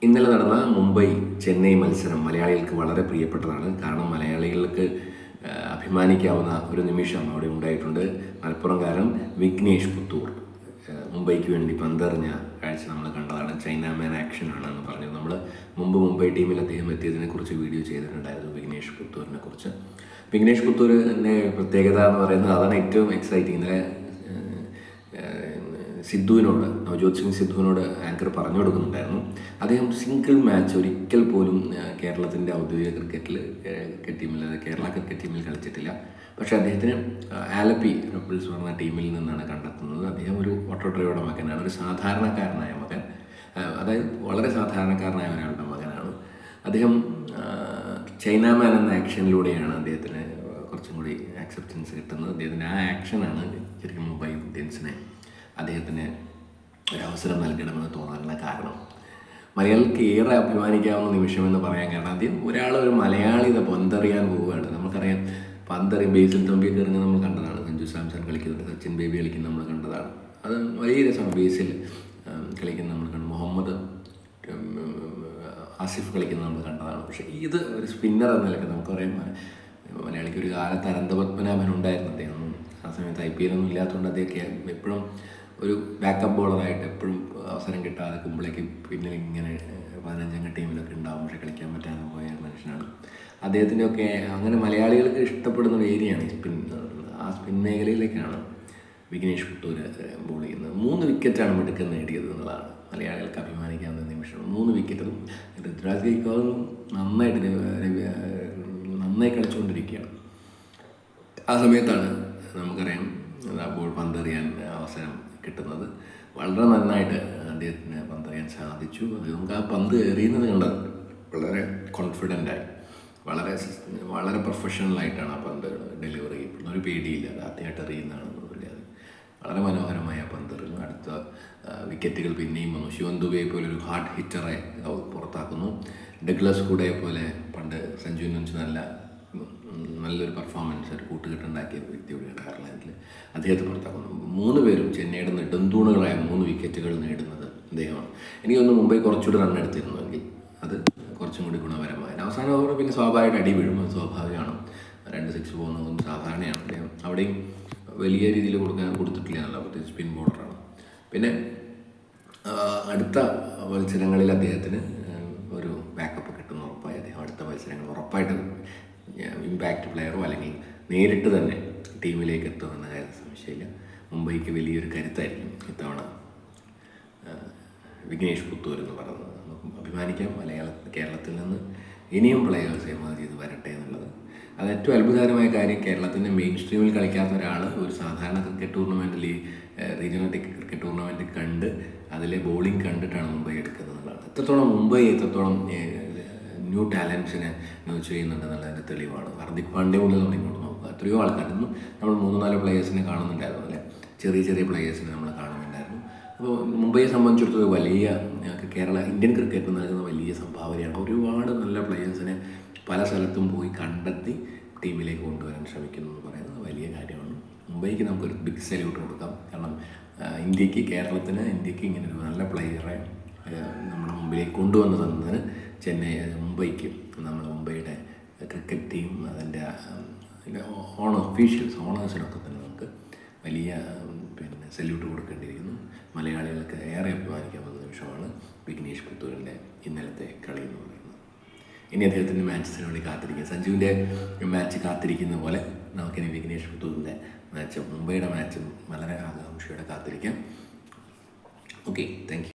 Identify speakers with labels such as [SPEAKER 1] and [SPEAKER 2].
[SPEAKER 1] ഇന്നലെ നടന്ന മുംബൈ ചെന്നൈ മത്സരം മലയാളികൾക്ക് വളരെ പ്രിയപ്പെട്ടതാണ്. കാരണം മലയാളികൾക്ക് അഭിമാനിക്കാവുന്ന ഒരു നിമിഷം അവിടെ ഉണ്ടായിട്ടുണ്ട്. മലപ്പുറംകാരൻ വിഘ്നേഷ് പുത്തൂർ മുംബൈക്ക് വേണ്ടി പന്തെറിഞ്ഞ കാഴ്ച നമ്മൾ കണ്ടതാണ്. ചൈനാമാൻ ആക്ഷനാണ് എന്ന് പറഞ്ഞത്. നമ്മൾ മുംബൈ ടീമിൽ അദ്ദേഹം എത്തിയതിനെക്കുറിച്ച് വീഡിയോ ചെയ്തിട്ടുണ്ടായിരുന്നു, വിഘ്നേഷ് പുത്തൂരിനെ കുറിച്ച്. വിഘ്നേഷ് പുത്തൂരിൻ്റെ പ്രത്യേകത എന്ന് പറയുന്നത് അതാണ് ഏറ്റവും എക്സൈറ്റിംഗ്. ഇന്നലെ സിദ്ധുവിനോട്, നവജോത് സിംഗ് സിദ്ധുവിനോട് ആങ്കർ പറഞ്ഞു കൊടുക്കുന്നുണ്ടായിരുന്നു, അദ്ദേഹം സിംഗിൾ മാച്ച് ഒരിക്കൽ പോലും കേരളത്തിൻ്റെ ഔദ്യോഗിക ക്രിക്കറ്റ് ടീമിൽ, കേരള ക്രിക്കറ്റ് ടീമിൽ കളിച്ചിട്ടില്ല. പക്ഷേ അദ്ദേഹത്തിന് ആലപ്പി റബിൾസ് പറഞ്ഞ ടീമിൽ നിന്നാണ് കണ്ടെത്തുന്നത്. അദ്ദേഹം ഒരു ഓട്ടോ ഡ്രൈവറുടെ മകനാണ്, ഒരു സാധാരണക്കാരനായ മകൻ, അതായത് വളരെ സാധാരണക്കാരനായ ഒരാളുടെ മകനാണ് അദ്ദേഹം. ചൈനാമാൻ എന്ന ആക്ഷനിലൂടെയാണ് അദ്ദേഹത്തിന് കുറച്ചും കൂടി ആക്സെപ്റ്റൻസ് കിട്ടുന്നത്. അദ്ദേഹത്തിൻ്റെ ആ ആക്ഷനാണ് ശരിക്കും മുംബൈ ഇന്ത്യൻസിനെ അദ്ദേഹത്തിന് ഒരവസരം നൽകണമെന്ന് തോന്നാനുള്ള കാരണം. മലയാളിക്ക് ഏറെ അഭിമാനിക്കാവുന്ന നിമിഷമെന്ന് പറയാൻ കാരണം, ആദ്യം ഒരു മലയാളി പന്തെറിയാൻ പോവുകയാണ്. നമുക്കറിയാം, പന്തെറിയും ബേസിൽ തമ്പിയൊക്കെ എറിഞ്ഞ് നമ്മൾ കണ്ടതാണ്. സഞ്ജു സാംസൺ കളിക്കുന്നുണ്ട്, സച്ചിൻ ബേബി കളിക്കുന്ന നമ്മൾ കണ്ടതാണ്. അത് വലിയ രസമാണ്. ബേസിൽ കളിക്കുന്ന നമ്മൾ കണ്ടു, മുഹമ്മദ് ആസിഫ് കളിക്കുന്നത് നമ്മൾ കണ്ടതാണ്. പക്ഷേ ഇത് ഒരു സ്പിന്നർ എന്ന നിലയ്ക്ക് നമുക്കറിയാം, മലയാളിക്ക് ഒരു കാലത്ത് അനന്തപത്മനാഭൻ ഉണ്ടായിരുന്നു. അദ്ദേഹം ആ സമയത്ത് IPL ഒന്നും ഇല്ലാത്തതുകൊണ്ട് അദ്ദേഹം എപ്പോഴും ഒരു ബാക്കപ്പ് ബോളറായിട്ട് എപ്പോഴും അവസരം കിട്ടാതെ കുമ്പിളേക്ക് പിന്നിൽ ഇങ്ങനെ 15-അംഗ ടീമിലൊക്കെ ഉണ്ടാവും, പക്ഷേ കളിക്കാൻ പറ്റാതെ പോയ മനുഷ്യനാണ്. അദ്ദേഹത്തിൻ്റെയൊക്കെ അങ്ങനെ മലയാളികൾക്ക് ഇഷ്ടപ്പെടുന്ന ഒരു ഏരിയയാണ് സ്പിൻ. ആ സ്പിൻ മേഖലയിലേക്കാണ് വിഘ്നേഷ് പുത്തൂർ ബോൾ ചെയ്യുന്നത്. 3 വിക്കറ്റാണ് മിടുക്കം നേടിയത് എന്നുള്ളതാണ് മലയാളികൾക്ക് അഭിമാനിക്കാവുന്ന നിമിഷം. 3 വിക്കറ്റും ഋതുരാജ് ഗെയ്ക്വാദും നന്നായി കളിച്ചുകൊണ്ടിരിക്കുകയാണ്. ആ സമയത്താണ് നമുക്കറിയാം ബോൾ പന്തെറിയാൻ അവസരം കിട്ടുന്നത്. വളരെ നന്നായിട്ട് അദ്ദേഹത്തിന് പന്തെറിയാൻ സാധിച്ചു. അത് നമുക്ക് ആ പന്ത് എറിയുന്നത് കണ്ടത് വളരെ കോൺഫിഡൻ്റായി, വളരെ പ്രൊഫഷണലായിട്ടാണ് ആ പന്ത് ഡെലിവറി ചെയ്യുന്നത്. ഒരു പേടിയില്ല, അത് ആദ്യമായിട്ട് എറിയുന്നതാണെന്നൊന്നുമില്ല. അത് വളരെ മനോഹരമായ പന്തെറിഞ്ഞു. അടുത്ത വിക്കറ്റുകൾ പിന്നെയും വന്നു. ശിവൻ ദുബെയെ പോലെ ഒരു ഹാർഡ് ഹിറ്ററെ പുറത്താക്കുന്നു. ഡഗ്ലസ് കൂടെയെ പോലെ പണ്ട് സഞ്ജുവിനെ വെച്ച് നല്ലൊരു പെർഫോമൻസ്, ഒരു കൂട്ടുകെട്ടുണ്ടാക്കിയ വ്യക്തിയോടെയാണ് അയർലൻഡിൽ അദ്ദേഹത്തെ പുറത്താക്കുന്നു. 3 പേരും ചെന്നൈയുടെ നെടുന്തൂണുകളായ 3 വിക്കറ്റുകൾ നേടുന്നത് അദ്ദേഹമാണ്. എനിക്കൊന്ന് മുംബൈ കുറച്ചുകൂടി റൺ എടുത്തിരുന്നുവെങ്കിൽ അത് കുറച്ചും കൂടി ഗുണപരമായ. അവസാന ഓവർ പിന്നെ സ്വാഭാവികമായിട്ട് അടി വീഴും, അത് സ്വാഭാവികമാണ്. 2 6 പോകുന്നതും സാധാരണയാണ്. അദ്ദേഹം അവിടെയും വലിയ രീതിയിൽ കൊടുത്തിട്ടില്ല എന്നുള്ള, പ്രത്യേകിച്ച് സ്പിൻ ബോളറാണ്. പിന്നെ അടുത്ത മത്സരങ്ങളിൽ അദ്ദേഹത്തിന് ഒരു ബാക്കപ്പ് കിട്ടുന്ന ഉറപ്പായി. അദ്ദേഹം അടുത്ത മത്സരങ്ങൾ ഉറപ്പായിട്ട് ഇമ്പാക്റ്റ് പ്ലെയറോ അല്ലെങ്കിൽ നേരിട്ട് തന്നെ ടീമിലേക്ക് എത്തുമെന്ന കാര്യത്തിൽ സംശയമില്ല. മുംബൈക്ക് വലിയൊരു കരുത്തായിരിക്കും ഇത്തവണ വിഘ്നേഷ് പുത്തൂർ എന്ന് പറയുന്നത്. നമുക്ക് അഭിമാനിക്കാം, കേരളത്തിൽ നിന്ന് ഇനിയും പ്ലെയേഴ്സ് എമർജ് ചെയ്ത് വരട്ടെ എന്നുള്ളത്. അത് ഏറ്റവും അത്ഭുതകരമായ കാര്യം, കേരളത്തിൻ്റെ മെയിൻ സ്ട്രീമിൽ കളിക്കാത്ത ഒരാൾ ഒരു സാധാരണ ക്രിക്കറ്റ് ടൂർണമെൻറ്റിൽ, റീജിയണൽ ക്രിക്കറ്റ് ടൂർണമെൻറ്റ് കണ്ട് അതിലെ ബോളിംഗ് കണ്ടിട്ടാണ് മുംബൈ എടുക്കുന്നത് എന്നുള്ളതാണ്. എത്രത്തോളം ന്യൂ ടാലൻസിനെ ന്യൂസ് ചെയ്യുന്നുണ്ടെന്നുള്ളതിൻ്റെ തെളിവാണ്. ഹാർദിക് പാണ്ഡ്യ മുതൽ ഇങ്ങോട്ട് നോക്കുക, എത്രയോ ആൾക്കാർ ഇന്നും നമ്മൾ 3-4 പ്ലേയേഴ്സിനെ കാണുന്നുണ്ടായിരുന്നു, അല്ലേ? ചെറിയ പ്ലേയേഴ്സിനെ നമ്മൾ കാണുന്നുണ്ടായിരുന്നു. അപ്പോൾ മുംബൈയെ സംബന്ധിച്ചിടത്തോളം വലിയ ഇന്ത്യൻ ക്രിക്കറ്റ് നൽകുന്ന വലിയ സംഭാവനയാണ്. ഒരുപാട് നല്ല പ്ലേയേഴ്സിനെ പല സ്ഥലത്തും പോയി കണ്ടെത്തി ടീമിലേക്ക് കൊണ്ടുവരാൻ ശ്രമിക്കുന്നു എന്ന് പറയുന്നത് വലിയ കാര്യമാണ്. മുംബൈക്ക് നമുക്കൊരു ബിഗ് സല്യൂട്ട് കൊടുക്കാം. കാരണം കേരളത്തിന് ഇങ്ങനെ ഒരു നല്ല പ്ലെയറെ നമ്മുടെ മുമ്പിലേക്ക് കൊണ്ടുവന്നു തന്നതിന് മുംബൈക്ക്, മുംബൈയുടെ ക്രിക്കറ്റ് ടീം, അതിൻ്റെ ഓണേഴ്സിനൊക്കെ തന്നെ നമുക്ക് വലിയ സല്യൂട്ട് കൊടുക്കേണ്ടിയിരിക്കുന്നു. മലയാളികൾക്ക് ഏറെ അഭിമാനിക്കാവുന്ന നിമിഷമാണ് വിഘ്നേഷ് പുത്തൂരിൻ്റെ ഇന്നലത്തെ കളി എന്ന് പറയുന്നത്. ഇനി അദ്ദേഹത്തിൻ്റെ മാച്ചസിന് വേണ്ടി കാത്തിരിക്കുക. സഞ്ജുവിൻ്റെ മാച്ച് കാത്തിരിക്കുന്ന പോലെ നമുക്കിനി വിഘ്നേഷ് പുത്തൂരിൻ്റെ മാച്ചും മുംബൈയുടെ മാച്ചും വളരെ ആകാംക്ഷയോടെ കാത്തിരിക്കാം. Okay, thank you.